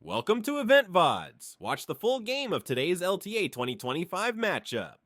Welcome to Loleventvods. Watch the full game of today's LTA 2025 matchup.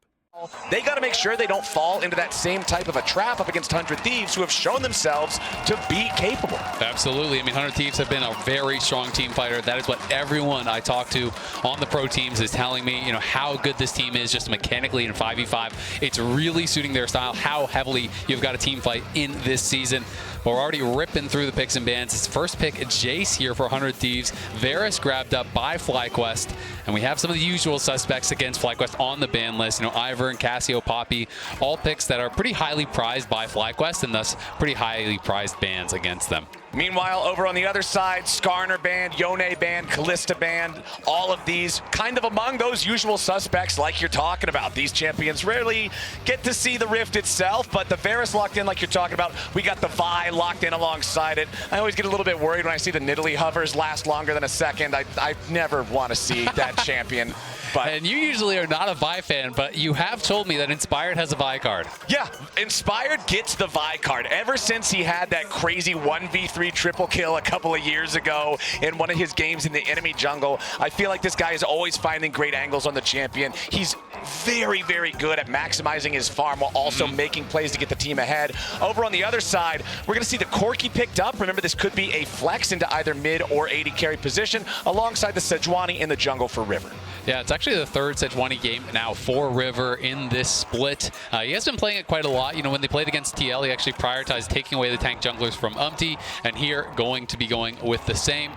They got to make sure they don't fall into that same type of a trap up against 100 Thieves, who have shown themselves to be capable. Absolutely. I mean, 100 Thieves have been a very strong team fighter. That is what everyone I talk to on the pro teams is telling me, how good this team is just mechanically in 5v5. It's really suiting their style, how heavily you've got a team fight in this season. We're already ripping through the picks and bans. It's first pick, Jace here for 100 Thieves. Varus grabbed up by FlyQuest. And we have some of the usual suspects against FlyQuest on the ban list. Ivor and Cassio, Poppy, all picks that are pretty highly prized by FlyQuest and thus pretty highly prized bans against them. Meanwhile, over on the other side, Skarner banned, Yone banned, Callista banned, all of these kind of among those usual suspects like you're talking about. These champions rarely get to see the Rift itself, but the Varus locked in like you're talking about. We got the Vi locked in alongside it. I always get a little bit worried when I see the Nidalee hovers last longer than a second. I never want to see that champion. But and you usually are not a Vi fan, but you have told me that Inspired has a Vi card. Yeah, Inspired gets the Vi card. Ever since he had that crazy 1v3 triple kill a couple of years ago in one of his games in the enemy jungle, I feel like this guy is always finding great angles on the champion. He's very, very good at maximizing his farm while also making plays to get the team ahead. Over on the other side, we're going to see the Corki picked up. Remember, this could be a flex into either mid or AD carry position alongside the Sejuani in the jungle for River. Yeah, it's actually the third Sejuani game now for River in this split. He has been playing it quite a lot. When they played against TL, he actually prioritized taking away the tank junglers from Umpty, and here going to be going with the same.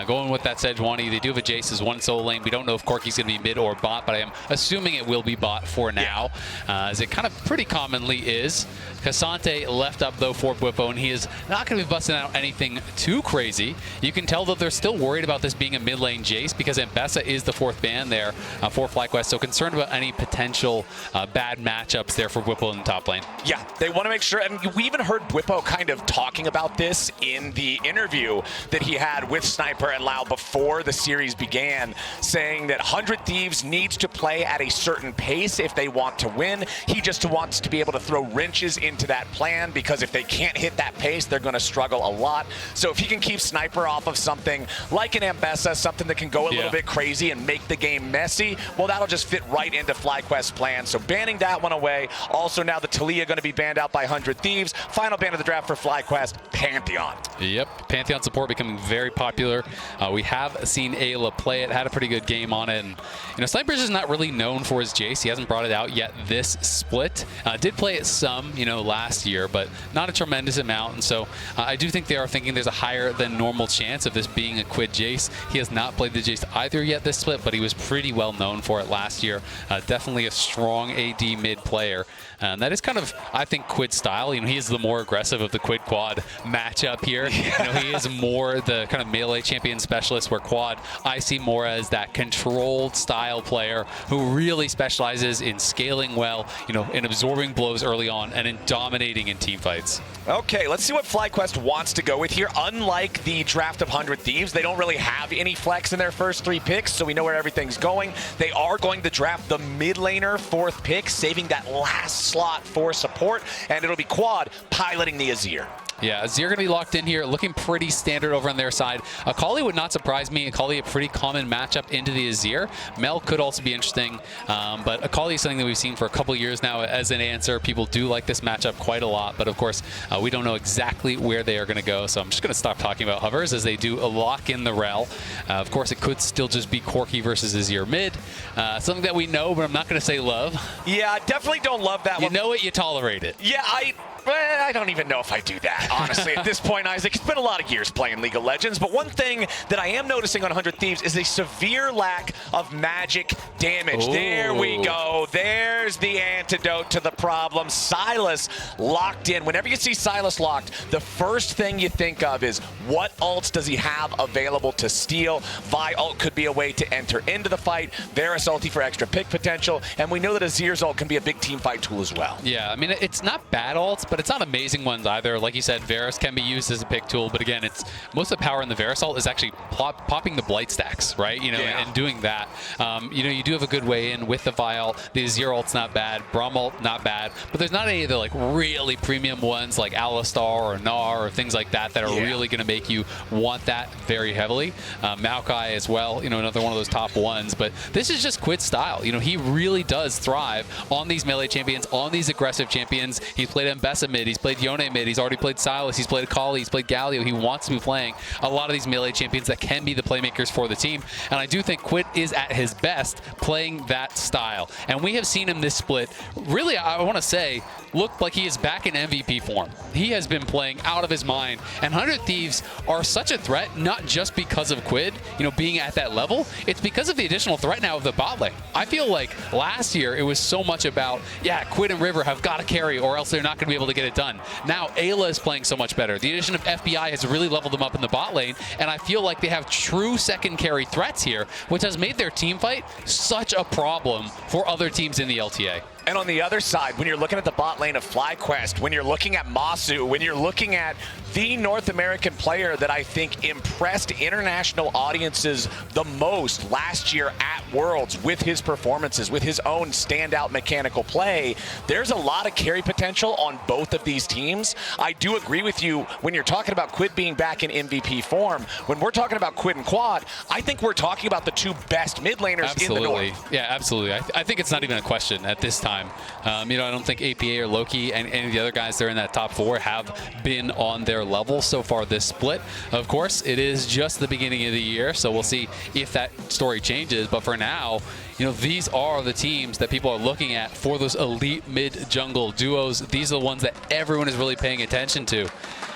Going with that Sejuani. They do have a Jace as one solo lane. We don't know if Corki's going to be mid or bot, but I am assuming it will be bot for now, as it kind of pretty commonly is. Cassante left up, though, for Bwipo, and he is not going to be busting out anything too crazy. You can tell that they're still worried about this being a mid lane Jace, because Ambessa is the fourth ban there for FlyQuest, so concerned about any potential bad matchups there for Bwipo in the top lane. Yeah, they want to make sure, and we even heard Bwipo kind of talking about this in the interview that he had with Sniper and Lau before the series began, saying that 100 Thieves needs to play at a certain pace if they want to win. He just wants to be able to throw wrenches into that plan, because if they can't hit that pace, they're going to struggle a lot. So if he can keep Sniper off of something like an Ambessa, something that can go a little bit crazy and make the game messy, well, that'll just fit right into FlyQuest's plan. So banning that one away. Also now the Talia going to be banned out by 100 Thieves. Final ban of the draft for FlyQuest, Pantheon. Yep, Pantheon support becoming very popular. We have seen Ayla play it, had a pretty good game on it. And Sniper's is not really known for his Jace. He hasn't brought it out yet this split. Did play it some, last year, but not a tremendous amount. And so I do think they are thinking there's a higher than normal chance of this being a Quid Jace. He has not played the Jace either yet this split, but he was pretty well known for it last year. Definitely a strong AD mid player. And that is kind of, I think, Quid's style. He is the more aggressive of the Quid Quad matchup here. He is more the kind of melee champion specialist, where Quad I see more as that controlled style player who really specializes in scaling well, in absorbing blows early on and in dominating in team fights. Okay, let's see what FlyQuest wants to go with here. Unlike the draft of 100 Thieves, they don't really have any flex in their first three picks, so we know where everything's going. They are going to draft the mid laner fourth pick, saving that last slot for support, and it'll be Quad piloting the Azir. Yeah, Azir going to be locked in here, looking pretty standard over on their side. Akali would not surprise me. Akali, a pretty common matchup into the Azir. Mel could also be interesting, but Akali is something that we've seen for a couple years now as an answer. People do like this matchup quite a lot, but of course, we don't know exactly where they are going to go, so I'm just going to stop talking about hovers as they do lock in the rel. Of course, it could still just be Corki versus Azir mid. Something that we know, but I'm not going to say love. Yeah, I definitely don't love that one. You know it, you tolerate it. Yeah, I don't even know if I do that, honestly. At this point, Isaac, it's been a lot of years playing League of Legends, but one thing that I am noticing on 100 Thieves is a severe lack of magic damage. Ooh. There we go. There's the antidote to the problem. Sylas locked in. Whenever you see Sylas locked, the first thing you think of is what ults does he have available to steal? Vi ult could be a way to enter into the fight. Varus ulti for extra pick potential, and we know that Azir's ult can be a big team fight tool as well. Yeah, I mean, it's not bad ults, but it's not amazing ones either. Like you said, Varus can be used as a pick tool, but again, it's most of the power in the Varusult is actually popping the blight stacks, right? And doing that. You do have a good way in with the Vial. The Azir ult's not bad, Braum ult not bad, but there's not any of the like really premium ones like Alistar or Gnar or things like that that are really going to make you want that very heavily. Maokai as well, another one of those top ones, but this is just Quid's style. He really does thrive on these melee champions, on these aggressive champions. He's played Mbessa mid, he's played Yone mid, he's already played Sylas, he's played Akali, he's played Galio. He wants to be playing a lot of these melee champions that can be the playmakers for the team, and I do think Quid is at his best playing that style. And we have seen him this split, really, I want to say, look like he is back in MVP form. He has been playing out of his mind, and 100 Thieves are such a threat, not just because of Quid, being at that level. It's because of the additional threat now of the bot lane. I feel like last year it was so much about, Quid and River have got to carry or else they're not going to be able to get it done. Now Ayla is playing so much better. The addition of FBI has really leveled them up in the bot lane, and I feel like they have true second carry threats here, which has made their team fight such a problem for other teams in the LTA. And on the other side, when you're looking at the bot lane of FlyQuest, when you're looking at Masu, when you're looking at the North American player that I think impressed international audiences the most last year at Worlds with his performances, with his own standout mechanical play, there's a lot of carry potential on both of these teams. I do agree with you when you're talking about Quid being back in MVP form. When we're talking about Quid and Quad, I think we're talking about the two best mid laners in the North. Yeah, absolutely. I think it's not even a question at this time. I don't think APA or Loki and any of the other guys that are in that top 4 have been on their level so far this split. Of course, it is just the beginning of the year, so we'll see if that story changes. But for now, these are the teams that people are looking at for those elite mid-jungle duos. These are the ones that everyone is really paying attention to.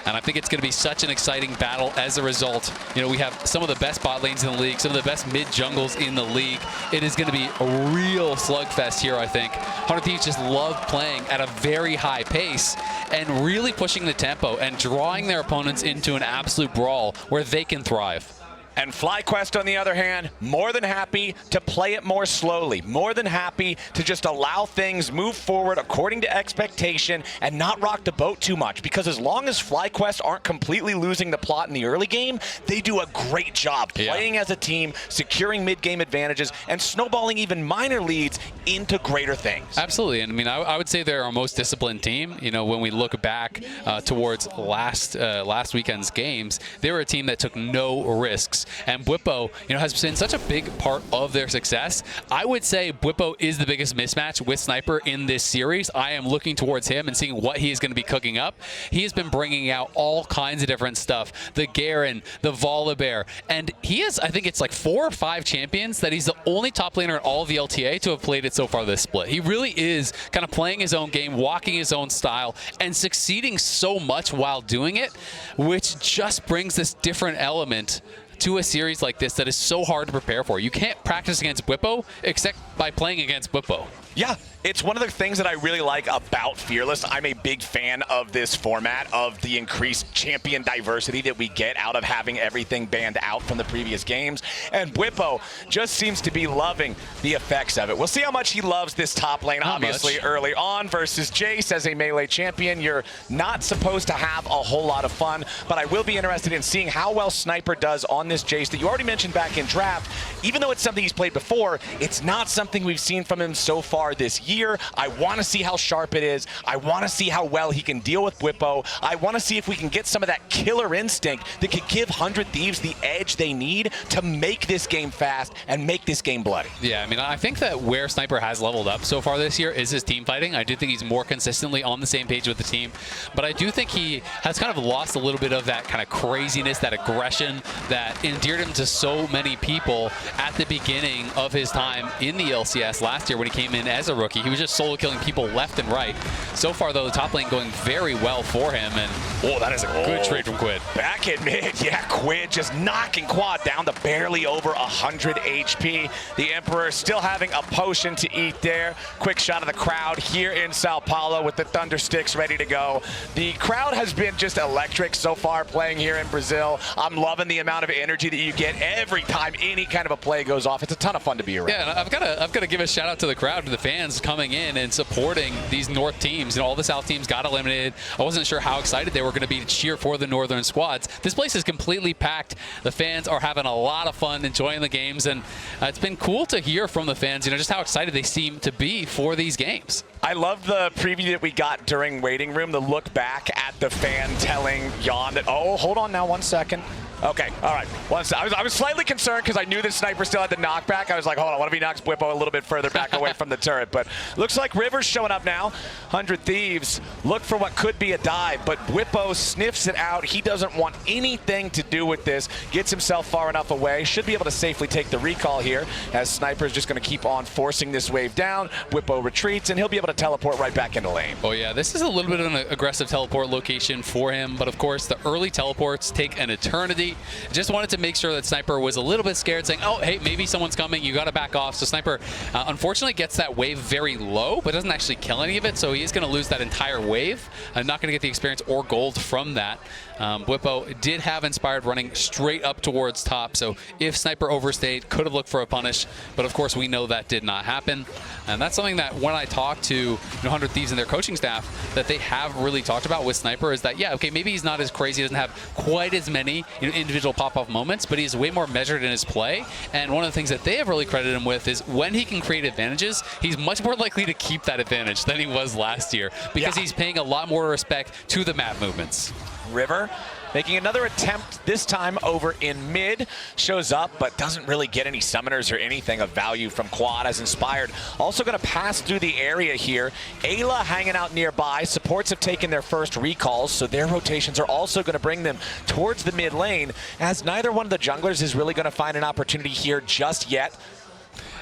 And I think it's going to be such an exciting battle as a result. We have some of the best bot lanes in the league, some of the best mid-jungles in the league. It is going to be a real slugfest here, I think. 100 Thieves just love playing at a very high pace and really pushing the tempo and drawing their opponents into an absolute brawl where they can thrive. And FlyQuest, on the other hand, more than happy to play it more slowly, more than happy to just allow things move forward according to expectation and not rock the boat too much. Because as long as FlyQuest aren't completely losing the plot in the early game, they do a great job playing as a team, securing mid-game advantages, and snowballing even minor leads into greater things. Absolutely. And I would say they're our most disciplined team. When we look back towards last weekend's games, they were a team that took no risks. And Bwipo, has been such a big part of their success. I would say Bwipo is the biggest mismatch with Sniper in this series. I am looking towards him and seeing what he is going to be cooking up. He has been bringing out all kinds of different stuff. The Garen, the Volibear, and he has, I think it's like 4 or 5 champions that he's the only top laner in all of the LTA to have played it so far this split. He really is kind of playing his own game, walking his own style, and succeeding so much while doing it, which just brings this different element to a series like this that is so hard to prepare for. You can't practice against Bwipo except by playing against Bwipo. Yeah, it's one of the things that I really like about Fearless. I'm a big fan of this format, of the increased champion diversity that we get out of having everything banned out from the previous games. And Bwipo just seems to be loving the effects of it. We'll see how much he loves this top lane, obviously, early on versus Jace as a melee champion. You're not supposed to have a whole lot of fun, but I will be interested in seeing how well Sniper does on this Jace that you already mentioned back in draft. Even though it's something he's played before, it's not something we've seen from him so far this year. I want to see how sharp it is. I want to see how well he can deal with Bwipo. I want to see if we can get some of that killer instinct that could give 100 Thieves the edge they need to make this game fast and make this game bloody. Yeah, I think that where Sniper has leveled up so far this year is his team fighting. I do think he's more consistently on the same page with the team, but I do think he has kind of lost a little bit of that kind of craziness, that aggression that endeared him to so many people at the beginning of his time in the LCS last year when he came in as a rookie. He was just solo killing people left and right. So far, though, the top lane going very well for him, and that is a good trade from Quid. Back at mid, Quid just knocking Quad down to barely over 100 HP. The Emperor still having a potion to eat there. Quick shot of the crowd here in Sao Paulo with the Thunder Sticks ready to go. The crowd has been just electric so far playing here in Brazil. I'm loving the amount of energy that you get every time any kind of a play goes off. It's a ton of fun to be around. Yeah, and I've got to give a shout out to the crowd. the fans coming in and supporting these North teams. You know, all the South teams got eliminated. I wasn't sure how excited they were going to be to cheer for the Northern squads. This place is completely packed. The fans are having a lot of fun enjoying the games, and it's been cool to hear from the fans, you know, just how excited they seem to be for these games. I love the preview that we got during waiting room, the look back at the fan telling Jan that, oh, hold on now 1 second. Okay, all right. I was slightly concerned because I knew the sniper still had the knockback. I was like, hold on, what if he knocks Bwipo a little bit further back away from the turret? But looks like River's showing up now. 100 Thieves look for what could be a dive, but Bwipo sniffs it out. He doesn't want anything to do with this. Gets himself far enough away. Should be able to safely take the recall here, as Sniper's just going to keep on forcing this wave down. Bwipo retreats, and he'll be able to teleport right back into lane. Oh yeah, this is a little bit of an aggressive teleport location for him, but of course the early teleports take an eternity. Just wanted to make sure that Sniper was a little bit scared, saying, oh, hey, maybe someone's coming, you got to back off. So Sniper, unfortunately, gets that wave very low, but doesn't actually kill any of it, so he is going to lose that entire wave. Not going to get the experience or gold from that. Bwipo did have Inspired running straight up towards top, so if Sniper overstayed, could have looked for a punish, but of course we know that did not happen. And that's something that when I talk to 100 Thieves and their coaching staff, that they have really talked about with Sniper is that, yeah, okay, maybe he's not as crazy, he doesn't have quite as many individual pop-off moments, but he's way more measured in his play. And one of the things that they have really credited him with is when he can create advantages, he's much more likely to keep that advantage than he was last year, because he's paying a lot more respect to the map movements. River making another attempt, this time over in mid. Shows up, but doesn't really get any summoners or anything of value from Quad as Inspired. Also going to pass through the area here. Ayla hanging out nearby. Supports have taken their first recalls, so their rotations are also going to bring them towards the mid lane, as neither one of the junglers is really going to find an opportunity here just yet.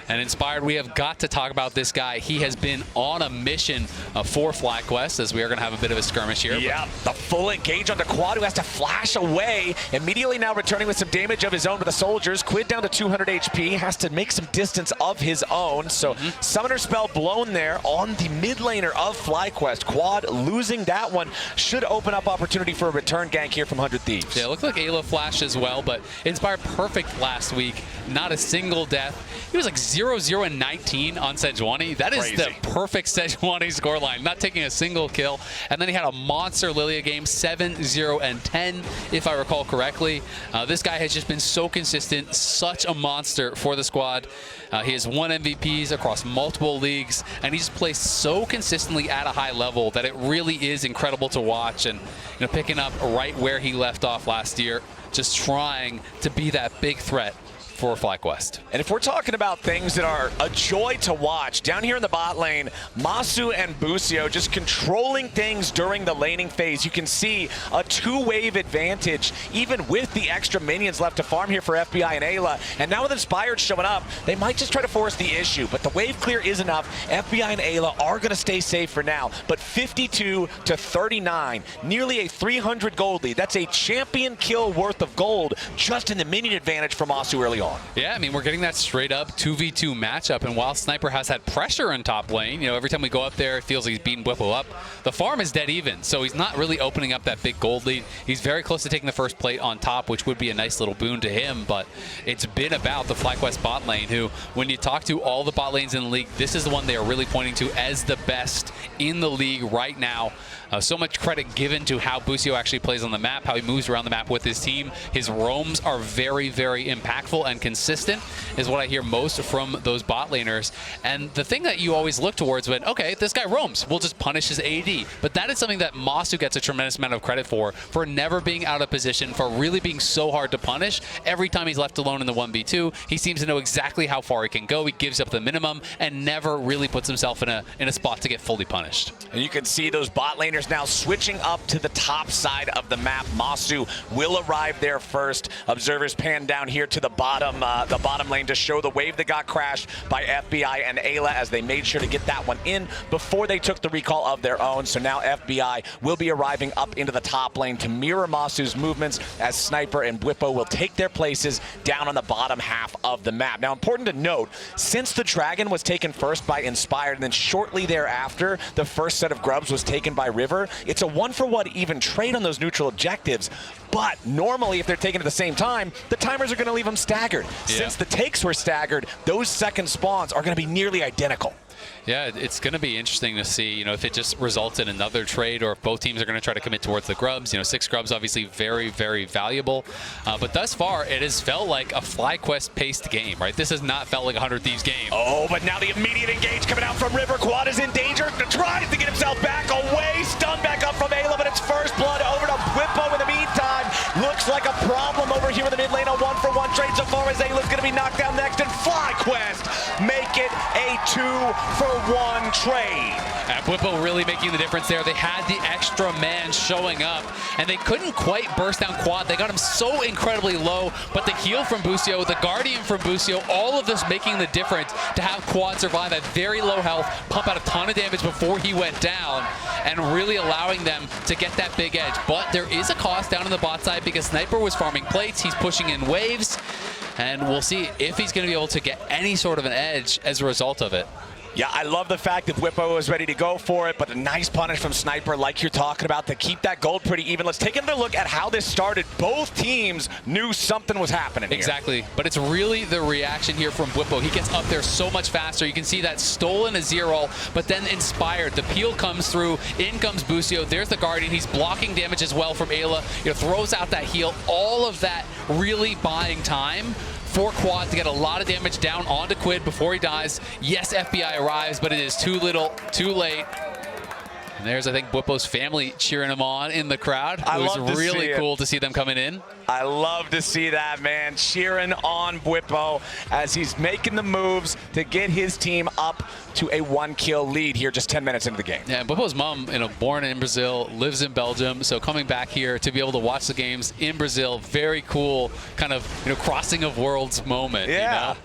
And Inspired, we have got to talk about this guy. He has been on a mission for FlyQuest, as we are going to have a bit of a skirmish here. Yeah, the full engage onto Quad, who has to flash away. Immediately now returning with some damage of his own to the soldiers. Quid down to 200 HP, has to make some distance of his own. So Summoner spell blown there on the mid laner of FlyQuest. Quad losing that one should open up opportunity for a return gank here from 100 Thieves. Yeah, it looked like Ayla flashed as well, but Inspired perfect last week. Not a single death. He was like 0-0 and 19 on Sejuani. That is crazy. the perfect Sejuani scoreline, not taking a single kill. And then he had a monster Lilia game, 7-0 and 10, if I recall correctly. This guy has just been so consistent, such a monster for the squad. He has won MVPs across multiple leagues, and he just plays so consistently at a high level that it really is incredible to watch. And picking up right where he left off last year, just trying to be that big threat for FlyQuest. And if we're talking about things that are a joy to watch, down here in the bot lane, Masu and Busio just controlling things during the laning phase. You can see a two-wave advantage, even with the extra minions left to farm here for FBI and Ayla. And now with Inspired showing up, they might just try to force the issue, but the wave clear is enough. FBI and Ayla are going to stay safe for now, but 52 to 39, nearly a 300 gold lead. That's a champion kill worth of gold just in the minion advantage for Masu early on. Yeah, I mean, we're getting that straight up 2v2 matchup, and while Sniper has had pressure in top lane, every time we go up there, it feels like he's beating Bwipo up. The farm is dead even, so he's not really opening up that big gold lead. He's very close to taking the first plate on top, which would be a nice little boon to him, but it's been about the FlyQuest bot lane, who, when you talk to all the bot lanes in the league, this is the one they are really pointing to as the best in the league right now. So much credit given to how Busio actually plays on the map, how he moves around the map with his team. His roams are very, very impactful and consistent, is what I hear most from those bot laners. And the thing that you always look towards when, okay, this guy roams, we'll just punish his AD. But that is something that Masu gets a tremendous amount of credit for never being out of position, for really being so hard to punish. Every time he's left alone in the 1v2, he seems to know exactly how far he can go. He gives up the minimum and never really puts himself in a spot to get fully punished. And you can see those bot laners now switching up to the top side of the map. Masu will arrive there first. Observers pan down here to the bottom lane to show the wave that got crashed by FBI and Ayla, as they made sure to get that one in before they took the recall of their own. So now FBI will be arriving up into the top lane to mirror Masu's movements, as Sniper and Bwipo will take their places down on the bottom half of the map. Now, important to note, since the Dragon was taken first by Inspired, and then shortly thereafter the first set of grubs was taken by River, it's a 1-for-1 even trade on those neutral objectives. But normally, if they're taken at the same time, the timers are going to leave them staggered. Yeah. Since the takes were staggered, those second spawns are going to be nearly identical. Yeah, it's going to be interesting to see, if it just results in another trade or if both teams are going to try to commit towards the grubs. 6 grubs obviously very, very valuable. But thus far, it has felt like a FlyQuest-paced game, right? This has not felt like a 100 Thieves game. Oh, but now the immediate engage coming out from River. Quad is in danger. Tries to get himself back away. Stunned back up from Ayla, but it's first blood over to Whippo in the meantime. Looks like a problem over here in the mid lane. A 1-for-1 trade so far as Ayla's going to be knocked down next. And FlyQuest make it a 2-for-1 trade. And Whippo really making the difference there. They had the extra man showing up, and they couldn't quite burst down Quad. They got him so incredibly low, but the heal from Busio, the Guardian from Busio, all of this making the difference to have Quad survive at very low health, pump out a ton of damage before he went down, and really allowing them to get that big edge. But there is a cost down on the bot side because Sniper was farming plates. He's pushing in waves, and we'll see if he's going to be able to get any sort of an edge as a result of it. Yeah, I love the fact that Whippo was ready to go for it, but a nice punish from Sniper like you're talking about to keep that gold pretty even. Let's take another look at how this started. Both teams knew something was happening here. Exactly, but it's really the reaction here from Whippo. He gets up there so much faster. You can see that stolen Azirol, but then Inspired. The peel comes through, in comes Busio. There's the Guardian. He's blocking damage as well from Ayla. Throws out that heal. All of that really buying time for Quad to get a lot of damage down onto Quid before he dies. Yes, FBI arrives, but it is too little, too late. And there's, I think, Whippo's family cheering him on in the crowd. It was really cool to see them coming in. I love to see that, man. Cheering on Whippo as he's making the moves to get his team up to a 1-kill lead here just 10 minutes into the game. Yeah, Whippo's mom, born in Brazil, lives in Belgium, so coming back here to be able to watch the games in Brazil, very cool kind of, crossing of worlds moment. Yeah.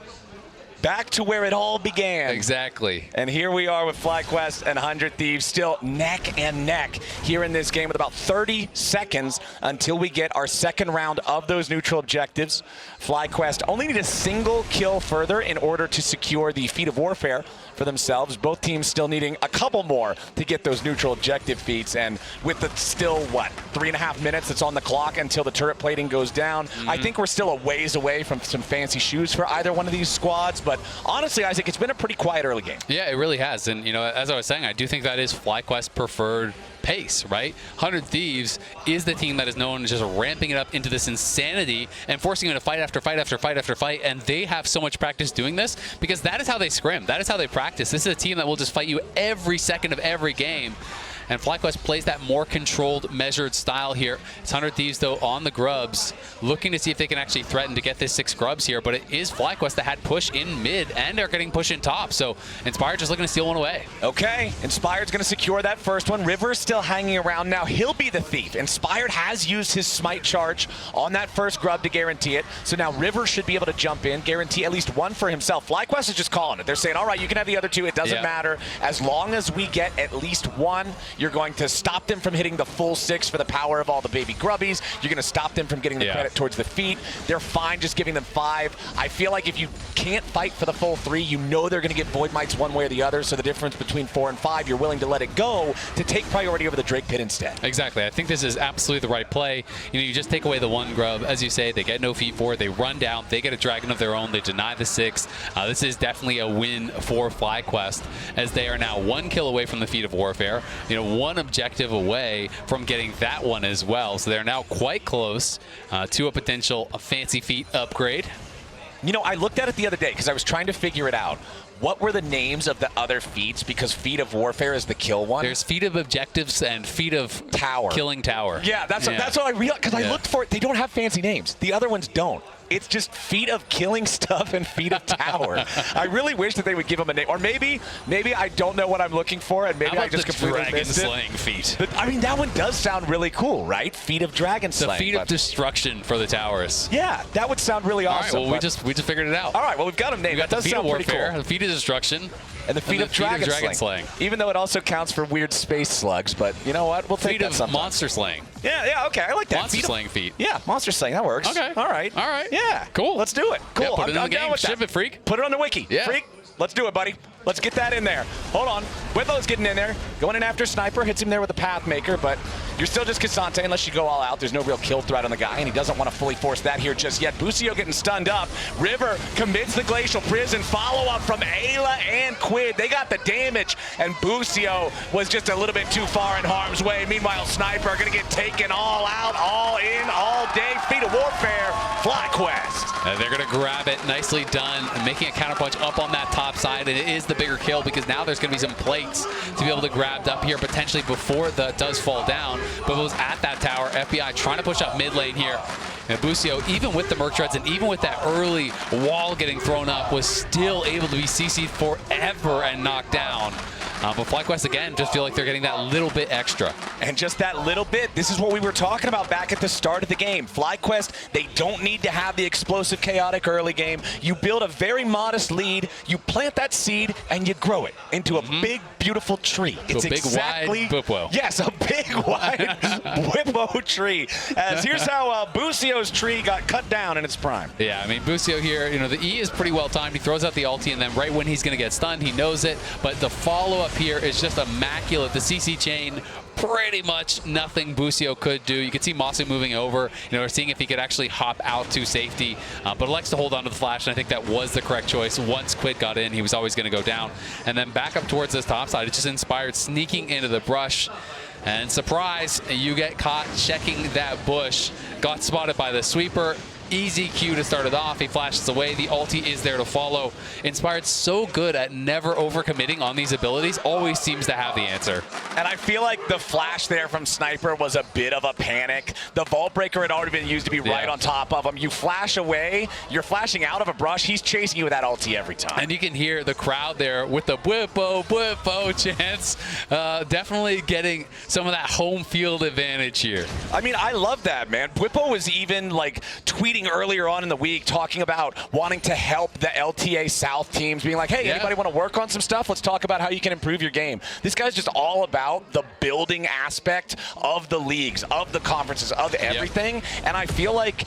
Back to where it all began. Exactly. And here we are with FlyQuest and 100 Thieves still neck and neck here in this game with about 30 seconds until we get our second round of those neutral objectives. FlyQuest only need a single kill further in order to secure the feat of warfare for themselves. Both teams still needing a couple more to get those neutral objective feats. And with the still, 3.5 minutes that's on the clock until the turret plating goes down, I think we're still a ways away from some fancy shoes for either one of these squads. But honestly, Isaac, it's been a pretty quiet early game. Yeah, it really has. And, as I was saying, I do think that is FlyQuest's preferred pace, right? 100 Thieves is the team that is known as just ramping it up into this insanity and forcing them to fight after fight after fight after fight. And they have so much practice doing this because that is how they scrim. That is how they practice. This is a team that will just fight you every second of every game. And FlyQuest plays that more controlled, measured style here. It's 100 Thieves, though, on the grubs, looking to see if they can actually threaten to get this 6 grubs here. But it is FlyQuest that had push in mid, and they're getting push in top. So Inspired just looking to steal one away. Okay, Inspired's going to secure that first one. River's still hanging around now. He'll be the thief. Inspired has used his smite charge on that first grub to guarantee it. So now River should be able to jump in, guarantee at least one for himself. FlyQuest is just calling it. They're saying, all right, you can have the other 2. It doesn't matter. As long as we get at least 1, you're going to stop them from hitting the full 6 for the power of all the baby grubbies. You're going to stop them from getting the credit towards the feet. They're fine just giving them 5. I feel like if you can't fight for the full 3, they're going to get Void Mites one way or the other. So the difference between 4 and 5, you're willing to let it go to take priority over the Drake Pit instead. Exactly. I think this is absolutely the right play. You just take away the 1 grub. As you say, they get no feet for it. They run down. They get a dragon of their own. They deny the 6. This is definitely a win for FlyQuest as they are now 1 kill away from the feat of warfare. 1 objective away from getting that one as well. So they're now quite close to a potential fancy feat upgrade. I looked at it the other day because I was trying to figure it out. What were the names of the other feats? Because Feat of Warfare is the kill one. There's Feat of Objectives and Feat of Tower. Killing Tower. Yeah, that's what I realized because I looked for it. They don't have fancy names. The other ones don't. It's just Feat of Killing Stuff and Feat of Tower. I really wish that they would give them a name. Or maybe I don't know what I'm looking for, and maybe I just completely missed it. Dragon Slaying Feat. But, that one does sound really cool, right? Feat of Dragon Slaying. The Feat of Destruction for the towers. Yeah, that would sound really awesome. All right, well, we just figured it out. All right, well, we've got them named. We got that the does Feat of sound Warfare, pretty cool. the Feat of Destruction, and the Feat of Dragon Slaying. Even though it also counts for weird space slugs, but you know what? We'll take that sometime. Monster Slaying. Yeah, okay, I like that. Monster Slaying feat. Yeah, Monster Slaying, that works. Okay. All right. Yeah. Cool. Let's do it. Cool. Yeah, put it in the game. Ship it, Freak. Put it on the wiki. Yeah. Freak, let's do it, buddy. Let's get that in there. Hold on. Whippow's getting in there. Going in after Sniper. Hits him there with a Pathmaker, but You're still just Cassante unless you go all out. There's no real kill threat on the guy, and he doesn't want to fully force that here just yet. Busio getting stunned up. River commits the Glacial Prison. Follow-up from Ayla and Quid. They got the damage, and Busio was just a little bit too far in harm's way. Meanwhile, Sniper going to get taken all out, all in, all day. Feet of Warfare, FlyQuest. They're going to grab it. Nicely done. Making a counterpunch up on that top side, and it is the bigger kill because now there's going to be some plates to be able to grab up here potentially before the does fall down. But it was at that tower. FBI trying to push up mid lane here. And Busio, even with the Merc Treads and even with that early wall getting thrown up, was still able to be CC'd forever and knocked down. But FlyQuest, again, just feel like they're getting that little bit extra. And just that little bit, this is what we were talking about back at the start of the game. FlyQuest, they don't need to have the explosive, chaotic early game. You build a very modest lead, you plant that seed, and you grow it into a big, beautiful tree. It's a big, wide Whippo. Yes, a big, wide Whippo tree. As here's how Busio's tree got cut down in its prime. Yeah, I mean, Busio here, you know, the E is pretty well timed. He throws out the ulti, and then right when he's going to get stunned, he knows it. But the follow-up here is just immaculate. The CC chain, pretty much nothing Busio could do. You can see Masu moving over, you know, seeing if he could actually hop out to safety, but likes to hold on to the flash, and I think that was the correct choice. Once Quid got in, he was always going to go down. And then back up towards this top side, it just inspired sneaking into the brush. And surprise, you get caught checking that bush. Got spotted by the sweeper. Easy Q to start it off. He flashes away. The ulti is there to follow. Inspired so good at never overcommitting on these abilities. Always seems to have the answer. And I feel like the flash there from Sniper was a bit of a panic. The Vault Breaker had already been used to be right on top of him. You flash away. You're flashing out of a brush. He's chasing you with that ulti every time. And you can hear the crowd there with the Whippo, Whippo chants. Definitely getting some of that home field advantage here. I mean, I love that, man. Whippo was even like tweeting earlier on in the week talking about wanting to help the LTA South teams, being like, hey, anybody want to work on some stuff? Let's talk about how you can improve your game. This guy's just all about the building aspect of the leagues, of the conferences, of everything. And I feel like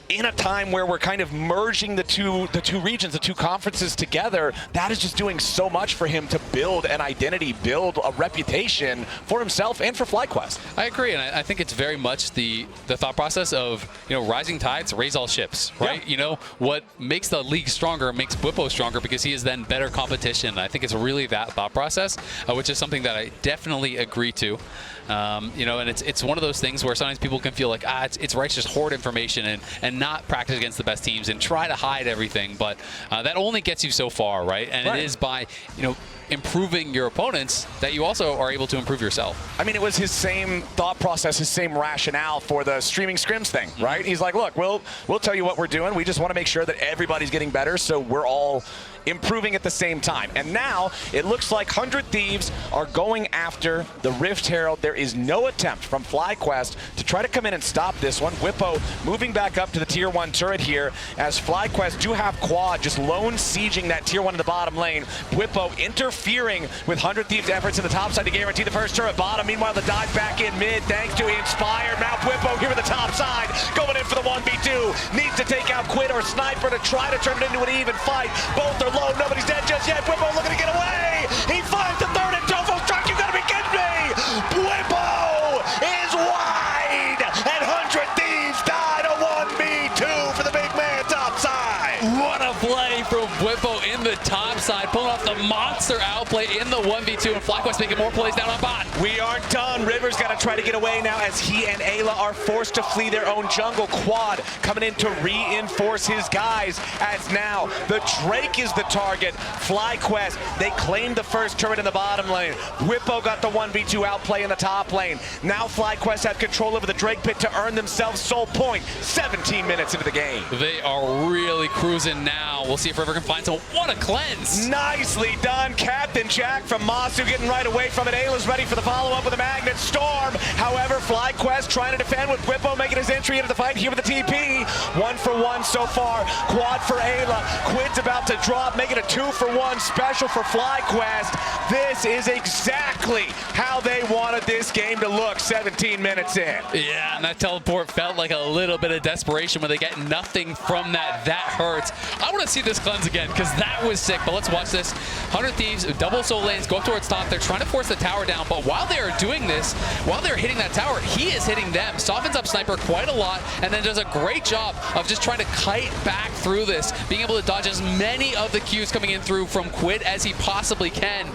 in a time where we're kind of merging the two regions, the two conferences together, that is just doing so much for him to build an identity, build a reputation for himself and for FlyQuest. I agree, and I think it's very much the thought process of, you know, rising tides raise all ships, right? Yeah. You know, what makes the league stronger makes Whippo stronger because he is then better competition. I think it's really that thought process, which is something that I definitely agree to. You know, and it's one of those things where sometimes people can feel like, it's right to just hoard information and not practice against the best teams and try to hide everything, but that only gets you so far, right? And it is by, you know, improving your opponents that you also are able to improve yourself. I mean, it was his same thought process, his same rationale for the streaming scrims thing, right? He's like, look, we'll tell you what we're doing. We just want to make sure that everybody's getting better, so we're all improving at the same time. And now it looks like 100 Thieves are going after the Rift Herald. There is no attempt from FlyQuest to try to come in and stop this one. Whippo moving back up to the tier 1 turret here as FlyQuest do have Quad just lone sieging that tier 1 in the bottom lane. Whippo interfering with 100 Thieves efforts in the top side to guarantee the first turret bottom. Meanwhile, the dive back in mid thanks to Inspired. Now Whippo here with the top side going in for the 1v2. Needs to take out Quid or Sniper to try to turn it into an even fight. Both are low. Nobody's dead just yet. Whippo looking to get away. He finds the third and Tofu struck. You gotta be kidding me. Whippo is wide. And 100 Thieves died a 1v2 for the big man top side. What a play from Whippo in the top side, pulling off the monster outplay in the 1v2, and FlyQuest making more plays down on bot. We aren't done. River's got to try to get away now as he and Ayla are forced to flee their own jungle. Quad coming in to reinforce his guys as now the Drake is the target. FlyQuest, they claimed the first turret in the bottom lane. Whippo got the 1v2 outplay in the top lane. Now FlyQuest have control over the Drake pit to earn themselves soul point. 17 minutes into the game. They are really cruising now. We'll see if River can find someone. What a cleanse! Nicely done. Captain Jack from Masu getting right away from it. Ayla's ready for the follow-up with a Magnet Storm. However, FlyQuest trying to defend with Whippo making his entry into the fight here with the TP. 1-for-1 so far. Quad for Ayla. Quid's about to drop, making a 2-for-1 special for FlyQuest. This is exactly how they wanted this game to look 17 minutes in. Yeah, and that teleport felt like a little bit of desperation when they get nothing from that. That hurts. I want to see this cleanse again because that was sick. But let's watch this. 100 Thieves, double soul lanes, go up towards top. They're trying to force the tower down. But while they are doing this, while they're hitting that tower, he is hitting them. Softens up Sniper quite a lot and then does a great job of just trying to kite back through this, being able to dodge as many of the Qs coming in through from Quid as he possibly can.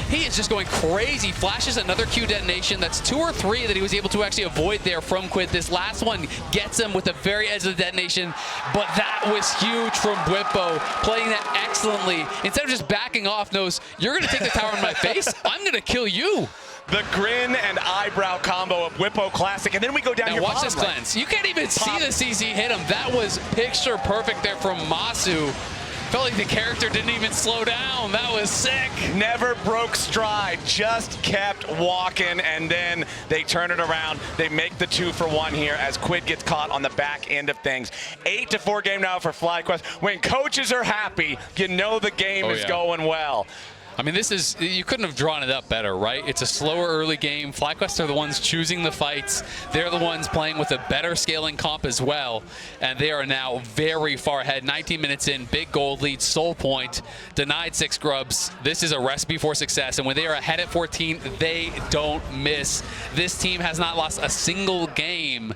He is just going crazy. Flashes another Q detonation. That's 2 or 3 that he was able to actually avoid there from Quid. This last one gets him with the very edge of the detonation, but that was huge from Bwipo, playing that excellently. Instead of just backing off, knows, you're going to take the tower in my face? I'm going to kill you. The grin and eyebrow combo of Bwipo Classic, and then we go down now here. Watch this cleanse. You can't even see the CC hit him. That was picture perfect there from Masu. Felt like the character didn't even slow down. That was sick. Never broke stride, just kept walking, and then they turn it around. They make the 2-for-1 here as Quid gets caught on the back end of things. 8-4 game now for FlyQuest. When coaches are happy, you know the game is going well. I mean, this is, you couldn't have drawn it up better, right? It's a slower early game. FlyQuest are the ones choosing the fights. They're the ones playing with a better scaling comp as well. And they are now very far ahead. 19 minutes in, big gold lead, soul point, denied 6 grubs. This is a recipe for success. And when they are ahead at 14, they don't miss. This team has not lost a single game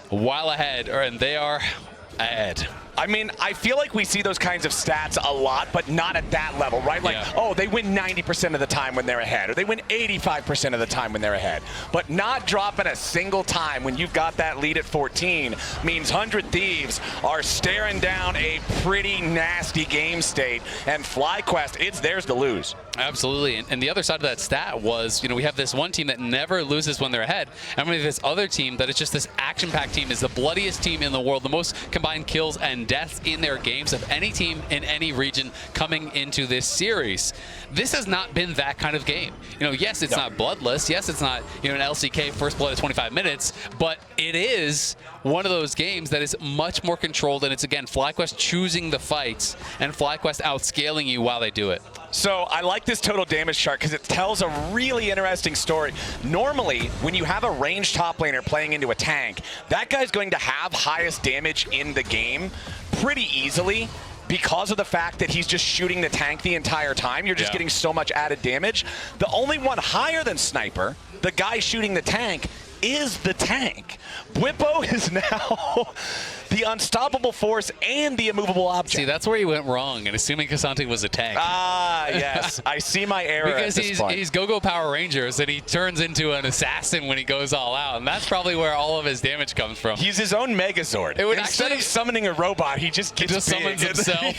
while ahead, and they are ahead. I mean, I feel like we see those kinds of stats a lot, but not at that level, right? Like, oh, they win 90% of the time when they're ahead, or they win 85% of the time when they're ahead. But not dropping a single time when you've got that lead at 14 means 100 Thieves are staring down a pretty nasty game state, and FlyQuest, it's theirs to lose. Absolutely, and the other side of that stat was, you know, we have this one team that never loses when they're ahead, and we have this other team that is just this action-packed team, is the bloodiest team in the world, the most combined kills and deaths in their games of any team in any region coming into this series. This has not been that kind of game. You know, yes, it's not bloodless. Yes, it's not, you know, an LCK first blood at 25 minutes, but it is one of those games that is much more controlled, and it's, again, FlyQuest choosing the fights and FlyQuest outscaling you while they do it. So I like this total damage chart because it tells a really interesting story. Normally, when you have a ranged top laner playing into a tank, that guy's going to have highest damage in the game pretty easily because of the fact that he's just shooting the tank the entire time. You're just getting so much added damage. The only one higher than Sniper, the guy shooting the tank, is the tank. Bwipo is now the unstoppable force and the immovable object. See, that's where he went wrong, and assuming Cassante was a tank. Ah, yes. I see my error because at this point. He's Go-Go Power Rangers, and he turns into an assassin when he goes all out, and that's probably where all of his damage comes from. He's his own Megazord. Instead of summoning a robot, he just gets summons himself.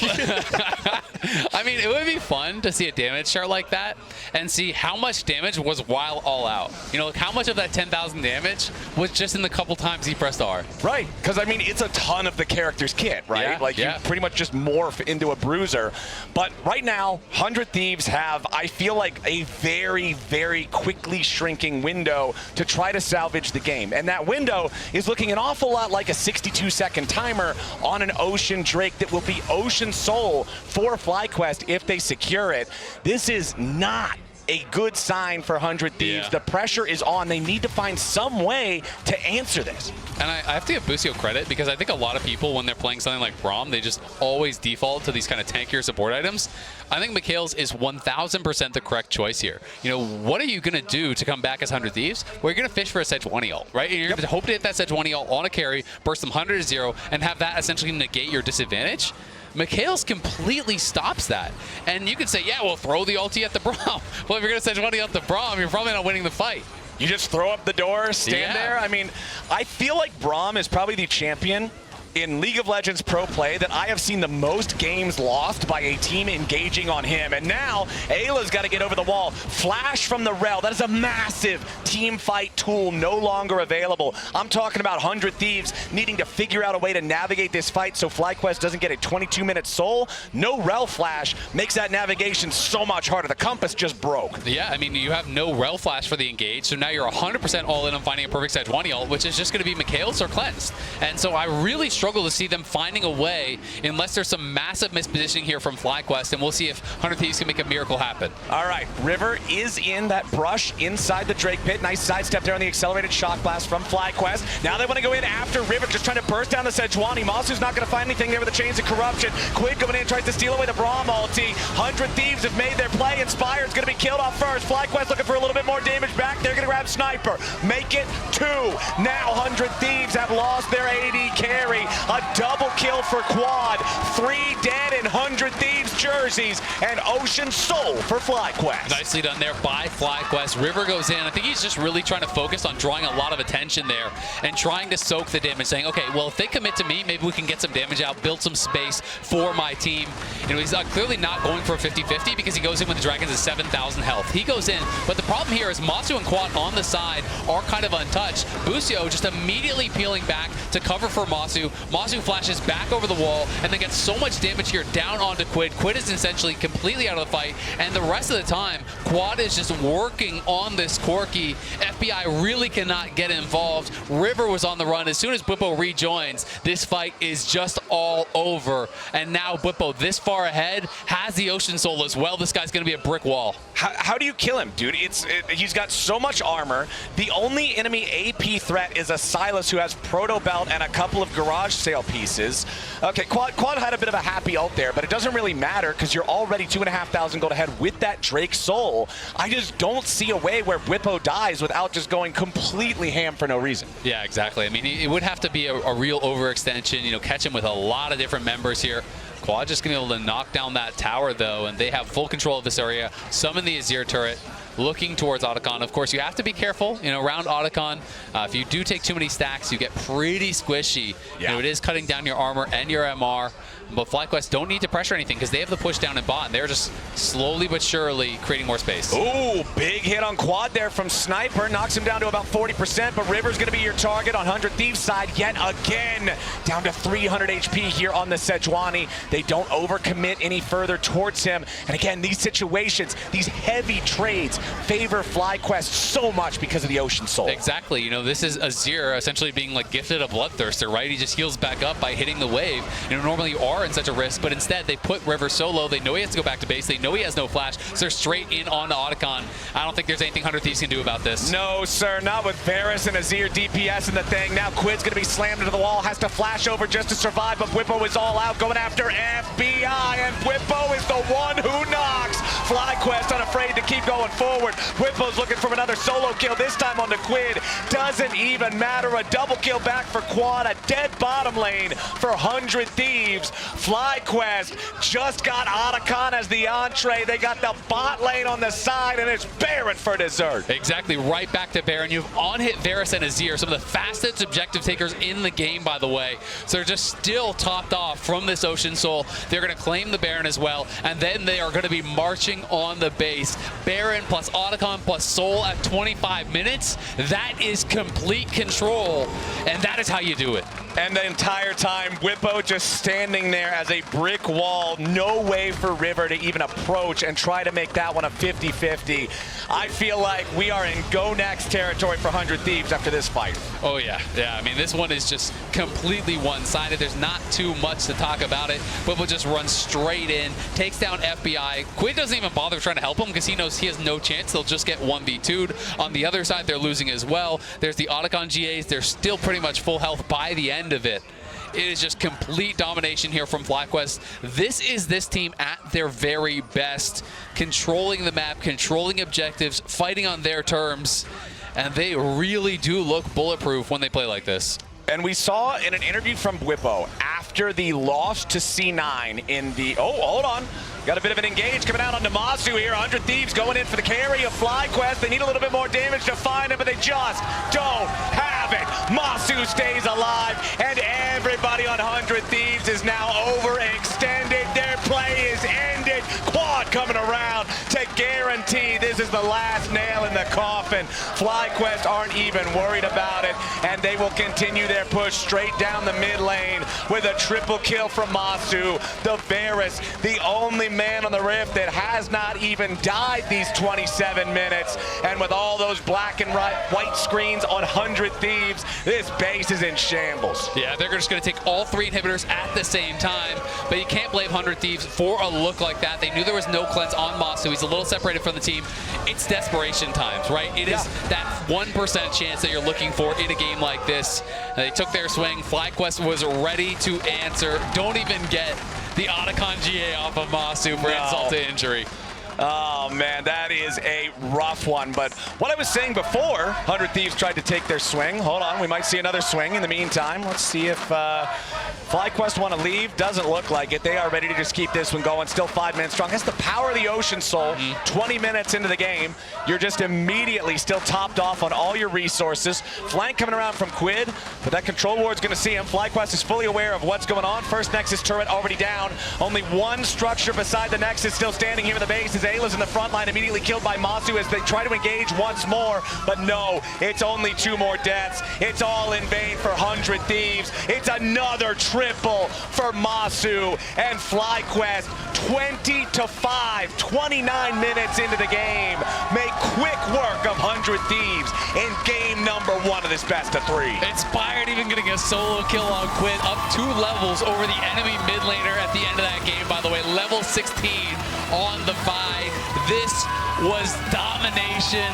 I mean, it would be fun to see a damage chart like that and see how much damage was while all out. You know, like how much of that 10,000 damage was just in the couple times he pressed R. Right, because I mean, it's a ton of the character's kit, right? Yeah, like you pretty much just morph into a bruiser. But right now, 100 Thieves have, I feel like, a very, very quickly shrinking window to try to salvage the game. And that window is looking an awful lot like a 62-second timer on an Ocean Drake that will be Ocean Soul for FlyQuest if they secure it. This is not a good sign for 100 Thieves. The pressure is on. They need to find some way to answer this. And I have to give Busio credit because I think a lot of people, when they're playing something like Braum, they just always default to these kind of tankier support items. I think Mikhail's is 1,000% the correct choice here. You know, what are you going to do to come back as 100 Thieves? Well, you're going to fish for a Sejuani ult, right? And you're going to hope to hit that Sejuani ult on a carry, burst them 100 to 0, and have that essentially negate your disadvantage. Mikhail's completely stops that. And you could say, yeah, well, throw the ulti at the Braum. Well, if you're going to Sejuani at the Braum, you're probably not winning the fight. You just throw up the door, stand there. I mean, I feel like Braum is probably the champion in League of Legends Pro Play that I have seen the most games lost by a team engaging on him. And now, Ayla's got to get over the wall. Flash from the Rel. That is a massive team fight tool no longer available. I'm talking about 100 Thieves needing to figure out a way to navigate this fight so FlyQuest doesn't get a 22-minute soul. No Rel Flash makes that navigation so much harder. The compass just broke. Yeah, I mean, you have no Rel Flash for the engage, so now you're 100% all in on finding a perfect Sejuani ult, which is just going to be Mikhail's or Cleansed. And so I really struggle struggle to see them finding a way unless there's some massive mispositioning here from FlyQuest, and we'll see if 100 Thieves can make a miracle happen. All right, River is in that brush inside the Drake pit. Nice sidestep there on the accelerated shock blast from FlyQuest. Now they want to go in after River, just trying to burst down the Sejuani. Masu's not going to find anything there with the Chains of Corruption. Quid going in, tries to steal away the Braum ulti. 100 Thieves have made their play. Inspire's going to be killed off first. FlyQuest looking for a little bit more damage back. They're going to grab Sniper. Make it 2. Now 100 Thieves have lost their AD carry. A double kill for Quad. 3 dead in 100 Thieves jerseys. And Ocean Soul for FlyQuest. Nicely done there by FlyQuest. River goes in. I think he's just really trying to focus on drawing a lot of attention there and trying to soak the damage, saying, okay, well, if they commit to me, maybe we can get some damage out, build some space for my team. You know, he's clearly not going for a 50-50 because he goes in with the Dragons at 7,000 health. He goes in, but the problem here is Masu and Quad on the side are kind of untouched. Busio just immediately peeling back to cover for Masu. Masu flashes back over the wall and then gets so much damage here down onto Quid. Quid is essentially completely out of the fight, and the rest of the time, Quad is just working on this Corki. FBI really cannot get involved. River was on the run. As soon as Bwipo rejoins, this fight is just all over. And now Bwipo, this far ahead, has the Ocean Soul as well. This guy's going to be a brick wall. How do you kill him, dude? He's got so much armor. The only enemy AP threat is a Silas who has Proto Belt and a couple of garage sale pieces. Okay, Quad had a bit of a happy ult there, but it doesn't really matter because you're already 2,500 gold ahead with that Drake Soul. I just don't see a way where Bwipo dies without just going completely ham for no reason. Yeah, exactly. I mean, it would have to be a real overextension, you know, catch him with a lot of different members here. Quad just going to be able to knock down that tower, though, and they have full control of this area. Summon the Azir turret, looking towards Otacon. Of course, you have to be careful, you know, around Otacon. If you do take too many stacks, you get pretty squishy. Yeah. You know, it is cutting down your armor and your MR. But FlyQuest don't need to pressure anything because they have the push down in bot, and they're just slowly but surely creating more space. Ooh, big hit on Quad there from Sniper. Knocks him down to about 40%, but River's going to be your target on 100 Thieves side yet again. Down to 300 HP here on the Sejuani. They don't overcommit any further towards him. And again, these situations, these heavy trades favor FlyQuest so much because of the Ocean Soul. Exactly. You know, this is Azir essentially being like gifted a Bloodthirster, right? He just heals back up by hitting the wave. You know, normally you are in such a risk, but instead they put River solo. They know he has to go back to base. They know he has no flash, so they're straight in on the Otacon. I don't think there's anything 100 Thieves can do about this. No, sir, not with Varus and Azir DPS in the thing. Now Quid's going to be slammed into the wall, has to flash over just to survive, but Bwipo is all out, going after FBI, and Bwipo is the one who knocks. FlyQuest unafraid to keep going forward. Bwipo's looking for another solo kill, this time on the Quid. Doesn't even matter. A double kill back for Quad, a dead bottom lane for 100 Thieves. FlyQuest just got Otacon as the entree. They got the bot lane on the side, and it's Baron for dessert. Exactly, right back to Baron. You've on-hit Varus and Azir, some of the fastest objective takers in the game, by the way. So they're just still topped off from this Ocean Soul. They're going to claim the Baron as well, and then they are going to be marching on the base. Baron plus Otacon plus Soul at 25 minutes. That is complete control, and that is how you do it. And the entire time, Bwipo just standing there as a brick wall. No way for River to even approach and try to make that one a 50-50. I feel like we are in go next territory for 100 Thieves after this fight. Oh, yeah. Yeah, I mean, this one is just completely one-sided. There's not too much to talk about it. Bwipo just runs straight in, takes down FBI. Quid doesn't even bother trying to help him because he knows he has no chance. They'll just get 1v2'd. On the other side, they're losing as well. There's the Otacon GAs. They're still pretty much full health by the end of it. It is just complete domination here from FlyQuest. This is this team at their very best, controlling the map, controlling objectives, fighting on their terms, and they really do look bulletproof when they play like this. And we saw in an interview from Bwipo after the loss to C9 in the... Oh, hold on. Got a bit of an engage coming out on Namasu here. 100 Thieves going in for the carry of FlyQuest. They need a little bit more damage to find him, but they just don't have it. Masu stays alive, and everybody on 100 Thieves is now overextended. Their play is ended. Quad squad coming around to guarantee this is the last nail in the coffin. FlyQuest aren't even worried about it, and they will continue their push straight down the mid lane with a triple kill from Masu. The Varus, the only man on the Rift that has not even died these 27 minutes. And with all those black and white screens on 100 Thieves, this base is in shambles. Yeah, they're just going to take all 3 inhibitors at the same time, but you can't blame 100 Thieves for a look like that. They knew there was no cleanse on Masu. He's a little separated from the team. It's desperation times, right? It is that 1% chance that you're looking for in a game like this. They took their swing. FlyQuest was ready to answer. Don't even get the Otacon GA off of Masu for insult to injury. Oh, man, that is a rough one. But what I was saying before, 100 Thieves tried to take their swing. Hold on, we might see another swing in the meantime. Let's see if FlyQuest want to leave. Doesn't look like it. They are ready to just keep this one going. Still 5 minutes strong. That's the power of the Ocean Soul. 20 minutes into the game, you're just immediately still topped off on all your resources. Flank coming around from Quid, but that control ward's going to see him. FlyQuest is fully aware of what's going on. First Nexus turret already down. Only one structure beside the Nexus still standing here in the base. Ayla's in the front line, immediately killed by Masu as they try to engage once more. But no, it's only 2 more deaths. It's all in vain for 100 Thieves. It's another triple for Masu and FlyQuest. 20-5, 29 minutes into the game. Make quick work of 100 Thieves in game number 1 of this best of 3. Inspired even getting a solo kill on Quid, up 2 levels over the enemy mid laner at the end of that game, by the way. Level 16 on the Vi. This was domination.